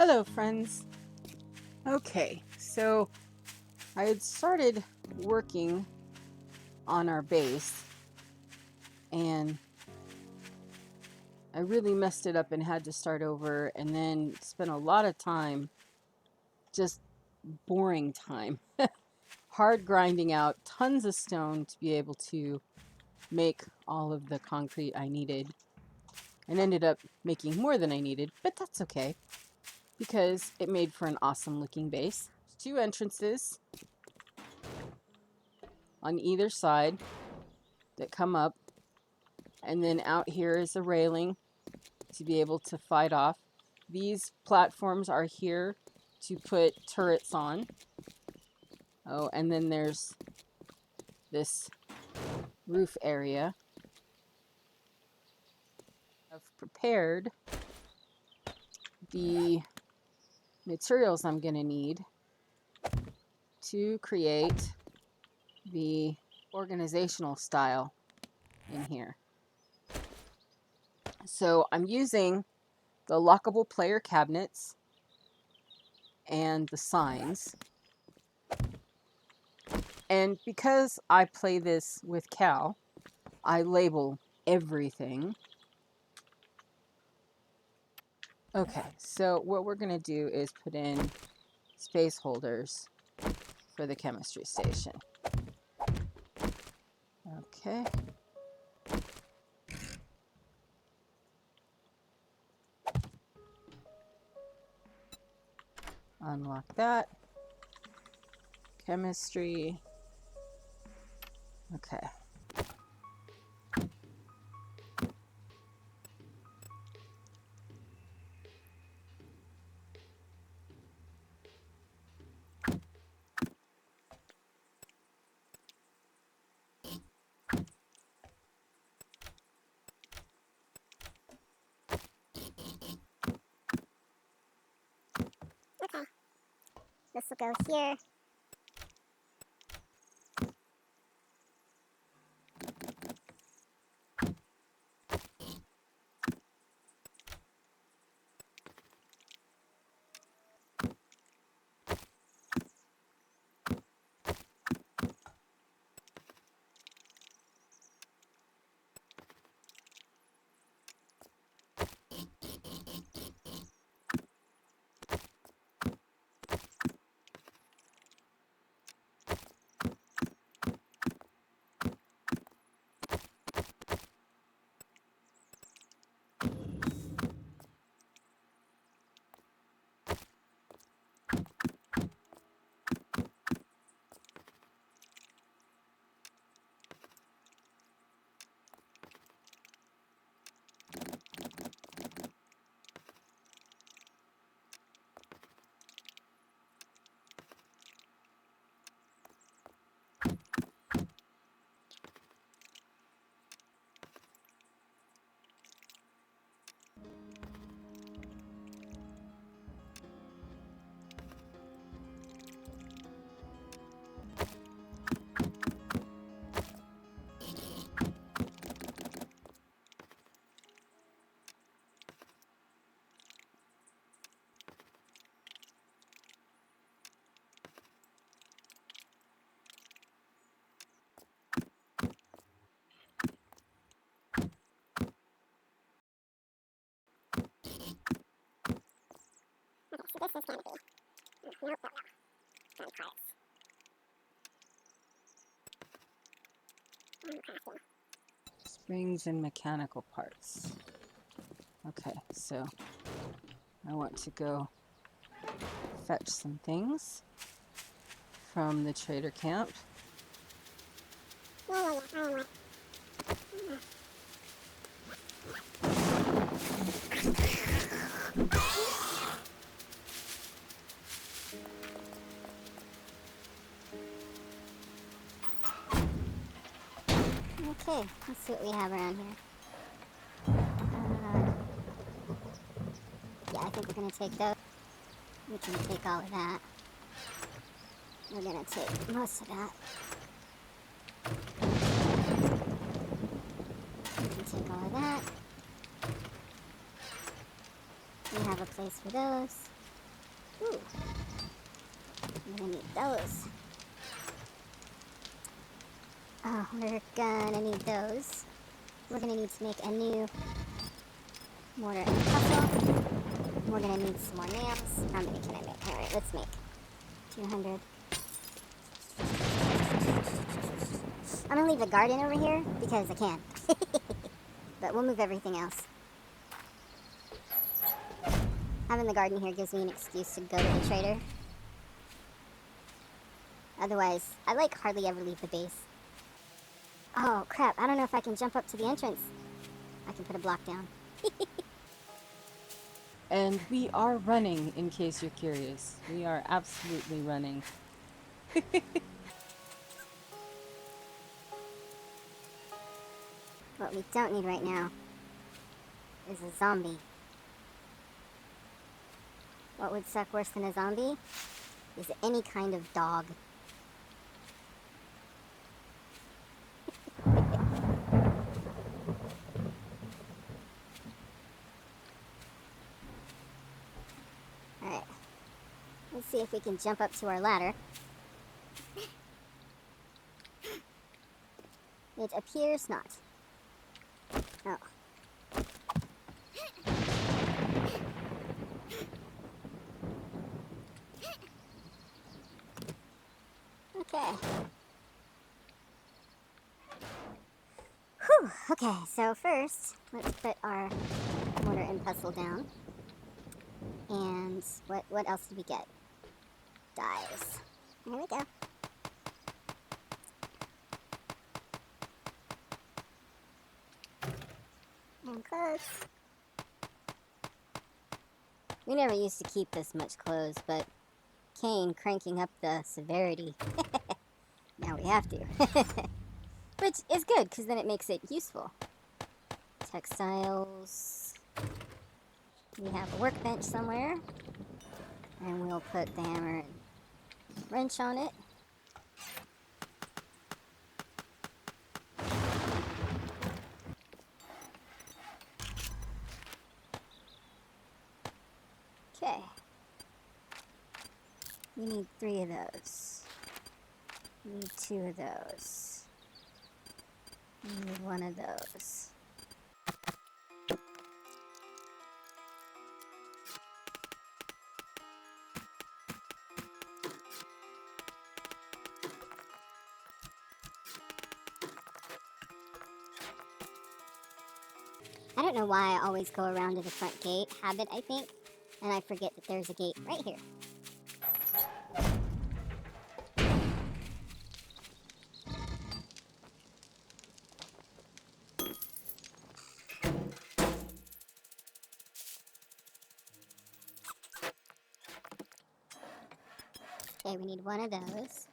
Hello, friends. Okay, so I had started working on our base and I really messed it up and had to start over and then spent a lot of time, just boring time, hard grinding out tons of stone to be able to make all of the concrete I needed, and ended up making more than I needed, but that's okay because it made for an awesome looking base. Two entrances on either side that come up, and then out here is a railing to be able to fight off. These platforms are here to put turrets on. Oh, and then there's this roof area. I've prepared the materials I'm going to need to create the organizational style in here. So I'm using the lockable player cabinets and the signs. And because I play this with Cal, I label everything. Okay, so what we're going to do is put in space holders for the chemistry station. Okay. Unlock that. Chemistry. Okay. Okay, this will go here. Okay, so this is going to be, nope, gun parts. Crafting. Springs and mechanical parts. Okay, so I want to go fetch some things from the trader camp. Yeah, I am. Okay, let's see what we have around here. Yeah, I think we're going to take those. We can take all of that. We're going to take most of that. We can take all of that. We have a place for those. Ooh, I'm gonna need those. Oh, we're gonna need those. We're gonna need to make a new mortar and pestle. We're gonna need some more nails. How many can I make? Alright, let's make 200. I'm gonna leave the garden over here because I can. But we'll move everything else. Having the garden here gives me an excuse to go to the trader. Otherwise, I like hardly ever leave the base. Oh crap, I don't know if I can jump up to the entrance. I can put a block down. And we are running, in case you're curious. We are absolutely running. What we don't need right now is a zombie. What would suck worse than a zombie is any kind of dog. Alright, let's see if we can jump up to our ladder. It appears not. Oh. Okay. Whew, okay, so first, let's put our mortar and pestle down. And what else did we get? Dyes. There we go. And clothes. We never used to keep this much clothes, but Kane cranking up the severity. Now we have to. Which is good, because then it makes it useful. Textiles. We have a workbench somewhere. And we'll put the hammer and wrench on it. Okay. We need 3 of those. We need 2 of those. We need 1 of those. I don't know why I always go around to the front gate. Habit, I think. And I forget that there's a gate right here. Okay, we need 1 of those.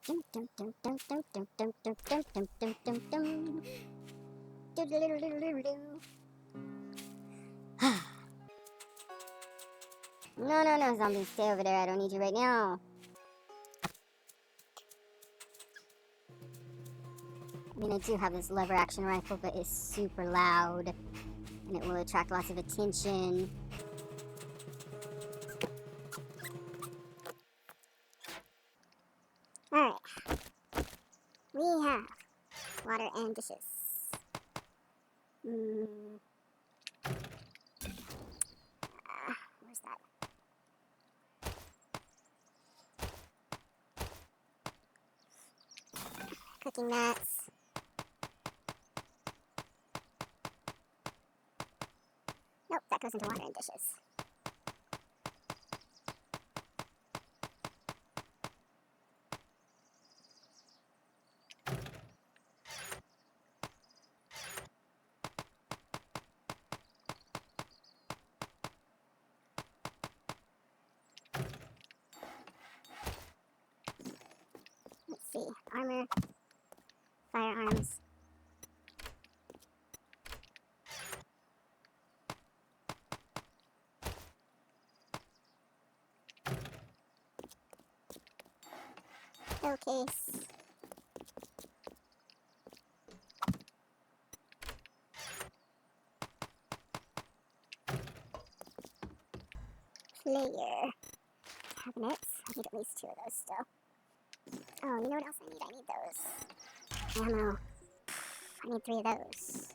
Dum dum dum dum dum dum dum dum dum dum dum dum dum. Doodle-doodle-doodle-doo. No, no, no, zombies, stay over there. I don't need you right now. I mean, I do have this lever action rifle, but it's super loud. And it will attract lots of attention. Alright. We have water and dishes. Where's that? Cooking mats. Nope, that goes into water and dishes. armor, firearms. Showcase. Player. Cabinets. I need at least 2 of those still. Oh, you know what else I need? I need those. Ammo. I need 3 of those.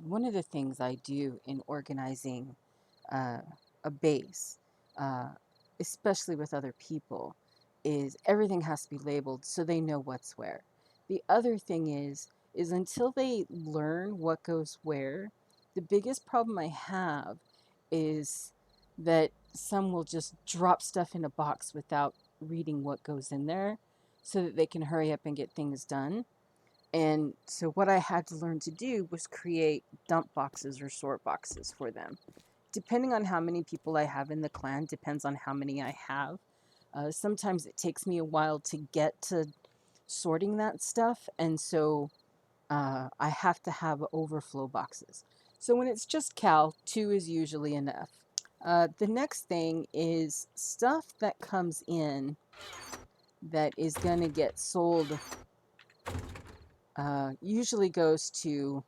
one of the things I do in organizing uh, a base, uh, especially with other people, is everything has to be labeled so they know what's where. The other thing is until they learn what goes where, the biggest problem I have is that some will just drop stuff in a box without reading what goes in there so that they can hurry up and get things done. And so what I had to learn to do was create dump boxes or sort boxes for them. Depending on how many people I have in the clan, depends on how many I have. Sometimes it takes me a while to get to sorting that stuff, and so I have to have overflow boxes. So when it's just Cal, two is usually enough. The next thing is stuff that comes in that is going to get sold, usually goes to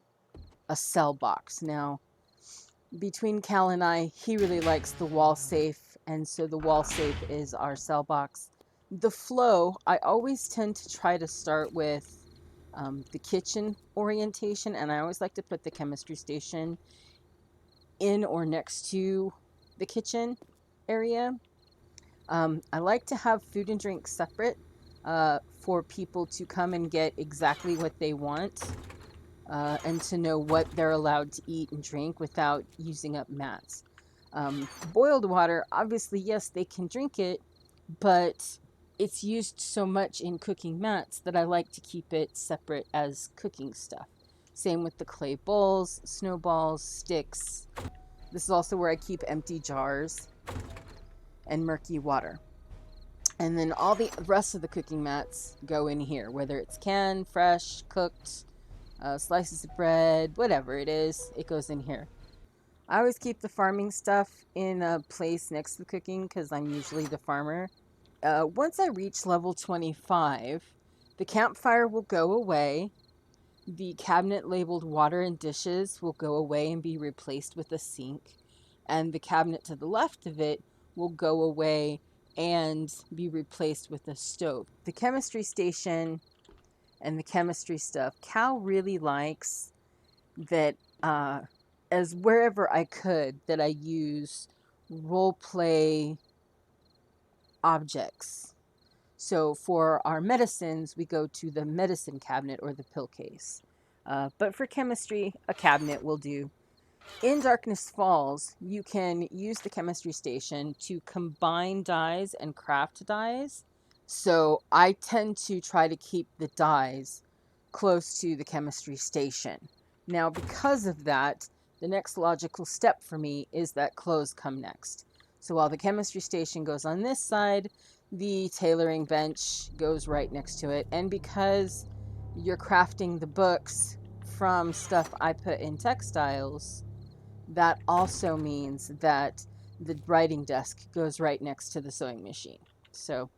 a sell box. Now, between Cal and I, he really likes the wall safe, and so the wall safe is our sell box. The flow, I always tend to try to start with the kitchen orientation, and I always like to put the chemistry station in or next to the kitchen area. I like to have food and drink separate for people to come and get exactly what they want. And to know what they're allowed to eat and drink without using up mats. Boiled water, obviously, yes, they can drink it, but it's used so much in cooking mats that I like to keep it separate as cooking stuff. Same with the clay bowls, snowballs, sticks. This is also where I keep empty jars and murky water. And then all the rest of the cooking mats go in here, whether it's canned, fresh, cooked, slices of bread, whatever it is, it goes in here. I always keep the farming stuff in a place next to the cooking because I'm usually the farmer. Once I reach level 25, the campfire will go away. The cabinet labeled water and dishes will go away and be replaced with a sink. And the cabinet to the left of it will go away and be replaced with a stove. The chemistry station and the chemistry stuff, Cal really likes that as wherever I could that I use role play objects. So for our medicines, we go to the medicine cabinet or the pill case. But for chemistry, a cabinet will do. In Darkness Falls, you can use the chemistry station to combine dyes and craft dyes. So I tend to try to keep the dyes close to the chemistry station. Now, because of that, the next logical step for me is that clothes come next. So while the chemistry station goes on this side, the tailoring bench goes right next to it. And because you're crafting the books from stuff I put in textiles, that also means that the writing desk goes right next to the sewing machine. So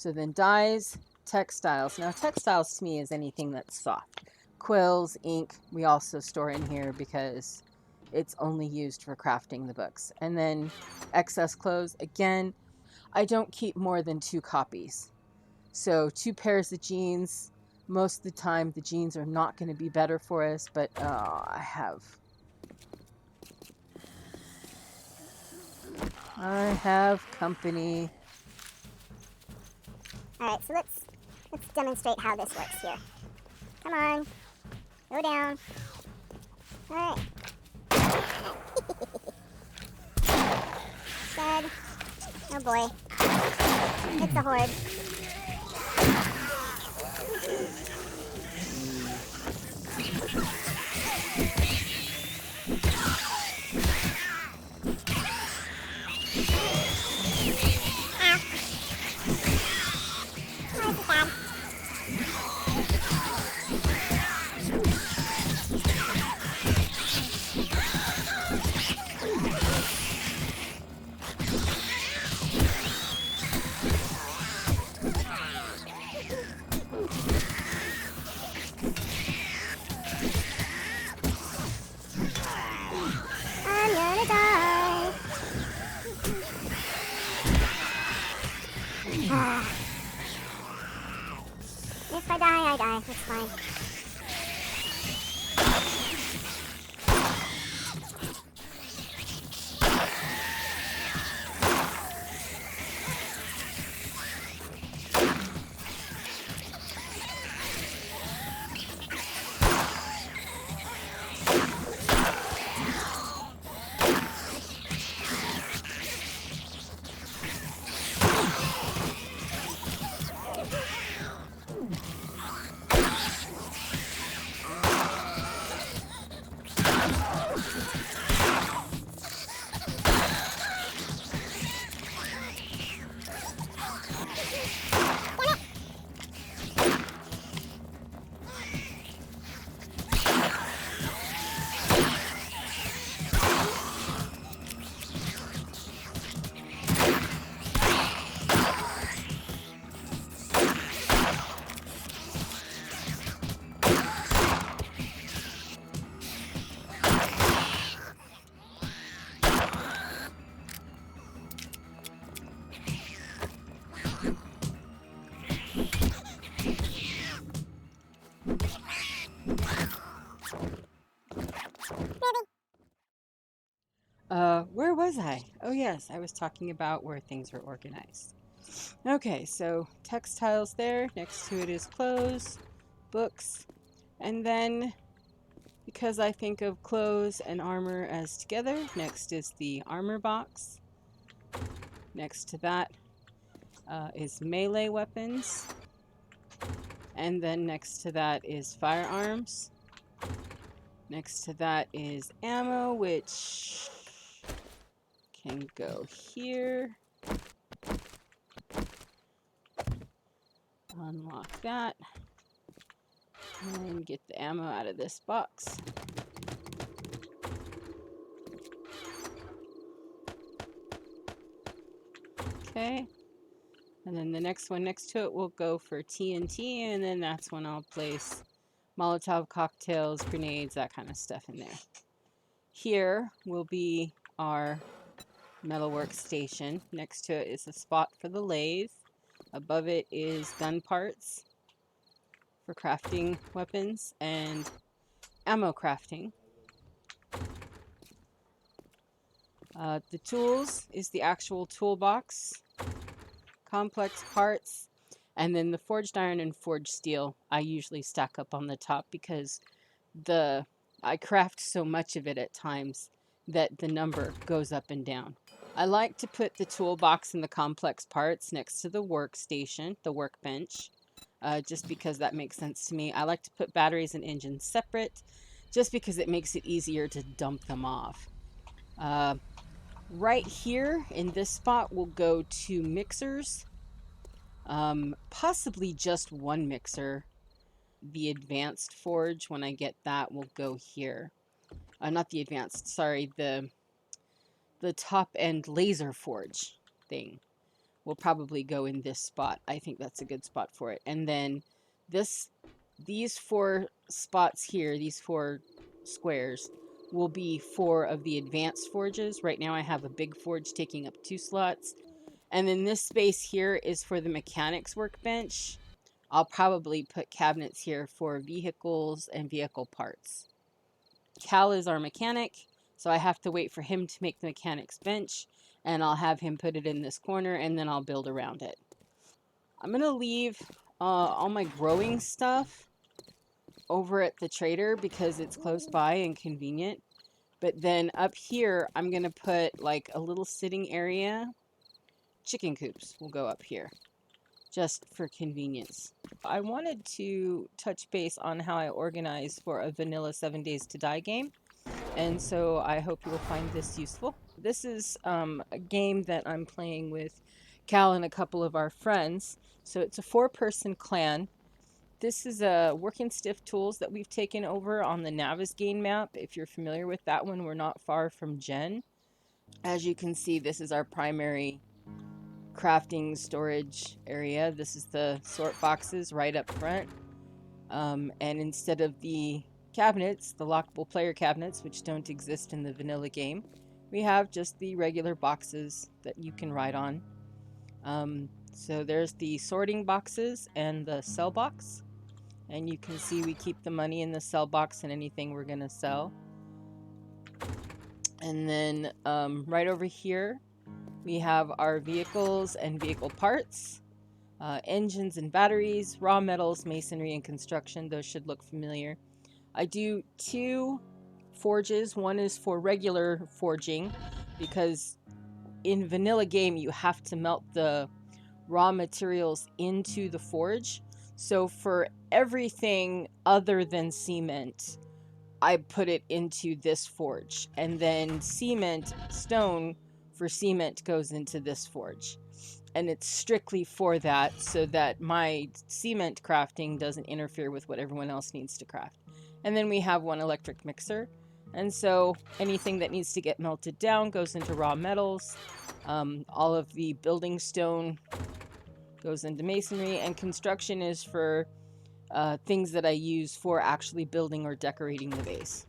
then dyes, textiles. Now textiles to me is anything that's soft. Quills, ink, we also store in here because it's only used for crafting the books. And then excess clothes, again, I don't keep more than 2 copies. So 2 pairs of jeans. Most of the time the jeans are not going to be better for us, but I have company. Alright, so let's demonstrate how this works here. Come on. Go down. Alright. Dead. Oh boy. It's a horde. I'm gonna die. If I die, I die. It's fine. Where was I? Oh, yes, I was talking about where things are organized. Okay, so textiles there. Next to it is clothes, books, and then because I think of clothes and armor as together, next is the armor box. Next to that is melee weapons. And then next to that is firearms. Next to that is ammo, which can go here. Unlock that. And get the ammo out of this box. Okay. And then the next one next to it will go for TNT, and then that's when I'll place Molotov cocktails, grenades, that kind of stuff in there. Here will be our metal workstation. Next to it is a spot for the lathe. Above it is gun parts for crafting weapons and ammo crafting. The tools is the actual toolbox, complex parts, and then the forged iron and forged steel I usually stack up on the top because I craft so much of it at times that the number goes up and down. I like to put the toolbox and the complex parts next to the workstation, the workbench, just because that makes sense to me. I like to put batteries and engines separate just because it makes it easier to dump them off. Right here in this spot will go to mixers, possibly just one mixer. The advanced forge, when I get that, will go here. Not the advanced, sorry, the top end laser forge thing will probably go in this spot. I think that's a good spot for it. And then these 4 spots here, these 4 squares, will be 4 of the advanced forges. Right now I have a big forge taking up 2 slots. And then this space here is for the mechanics workbench. I'll probably put cabinets here for vehicles and vehicle parts. Cal is our mechanic, so I have to wait for him to make the mechanics bench, and I'll have him put it in this corner, and then I'll build around it. I'm going to leave all my growing stuff over at the trader because it's close by and convenient. But then up here, I'm going to put like a little sitting area. Chicken coops will go up here just for convenience. I wanted to touch base on how I organize for a vanilla 7 Days to Die game, and so I hope you will find this useful. This is a game that I'm playing with Cal and a couple of our friends. So it's a 4-person clan. This is a Working Stiff Tools that we've taken over on the Navisgain map. If you're familiar with that one, we're not far from Jen. As you can see, this is our primary crafting storage area. This is the sort boxes right up front. And instead of the cabinets, the lockable player cabinets, which don't exist in the vanilla game, we have just the regular boxes that you can write on. So there's the sorting boxes and the sell box. And you can see we keep the money in the sell box and anything we're going to sell. And then right over here, we have our vehicles and vehicle parts, engines and batteries, raw metals, masonry, and construction. Those should look familiar. I do 2 forges. One is for regular forging because in vanilla game you have to melt the raw materials into the forge. So for everything other than cement, I put it into this forge, and then cement, stone for cement goes into this forge. And it's strictly for that so that my cement crafting doesn't interfere with what everyone else needs to craft. And then we have 1 electric mixer. And so anything that needs to get melted down goes into raw metals. All of the building stone goes into masonry, and construction is for things that I use for actually building or decorating the base.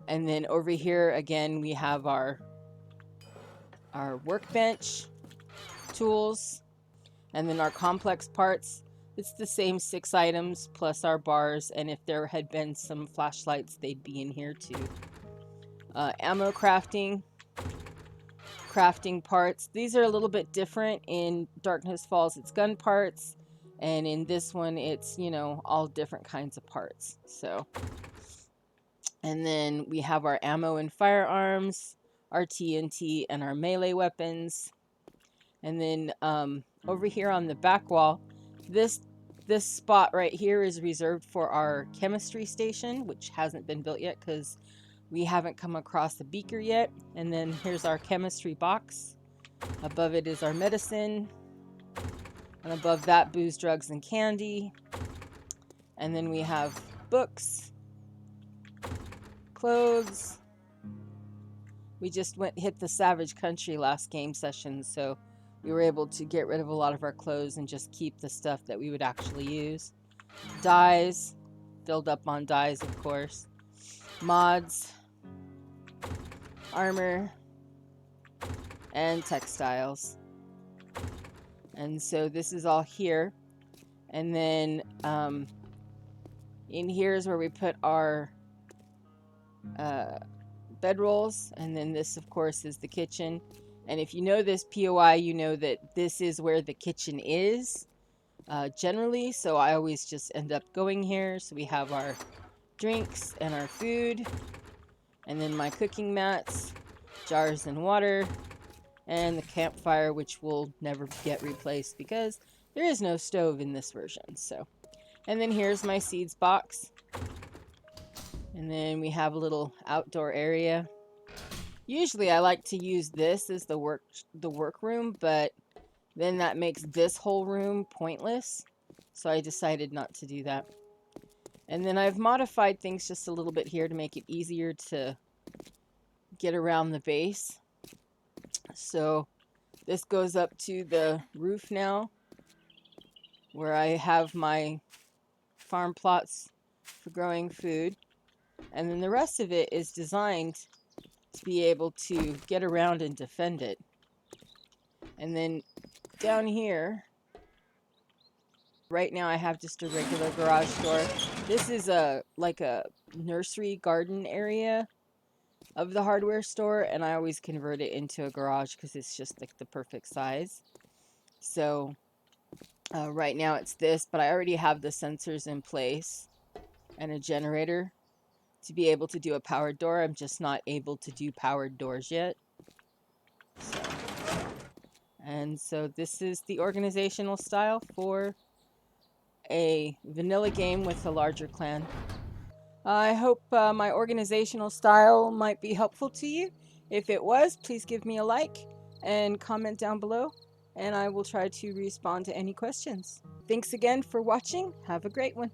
And then over here, again, we have our workbench, tools, and then our complex parts. It's the same 6 items plus our bars, and if there had been some flashlights, they'd be in here too. ammo crafting, crafting parts. These are a little bit different. In Darkness Falls, it's gun parts, and in this one, it's, you know, all different kinds of parts. So, and then we have our ammo and firearms, our TNT, and our melee weapons. And then over here on the back wall, this spot right here is reserved for our chemistry station, which hasn't been built yet because we haven't come across a beaker yet. And then here's our chemistry box. Above it is our medicine. And above that, booze, drugs, and candy. And then we have books, clothes. We just hit the Savage Country last game session, so we were able to get rid of a lot of our clothes and just keep the stuff that we would actually use. Dyes, filled up on dyes, of course. Mods, armor, and textiles. And so this is all here. And then in here is where we put our bedrolls. And then this, of course, is the kitchen. And if you know this POI, you know that this is where the kitchen is generally. So I always just end up going here. So we have our drinks and our food. And then my cooking mats, jars and water, and the campfire, which will never get replaced because there is no stove in this version. So, and then here's my seeds box. And then we have a little outdoor area. Usually I like to use this as the workroom, but then that makes this whole room pointless. So I decided not to do that. And then I've modified things just a little bit here to make it easier to get around the base. So this goes up to the roof now, where I have my farm plots for growing food. And then the rest of it is designed to be able to get around and defend it. And then down here, right now I have just a regular garage door. This is like a nursery garden area of the hardware store, and I always convert it into a garage because it's just like the perfect size. So right now it's this, but I already have the sensors in place and a generator to be able to do a powered door. I'm just not able to do powered doors yet. So this is the organizational style for a vanilla game with a larger clan. I hope my organizational style might be helpful to you. If it was, please give me a like and comment down below, and I will try to respond to any questions. Thanks again for watching. Have a great one.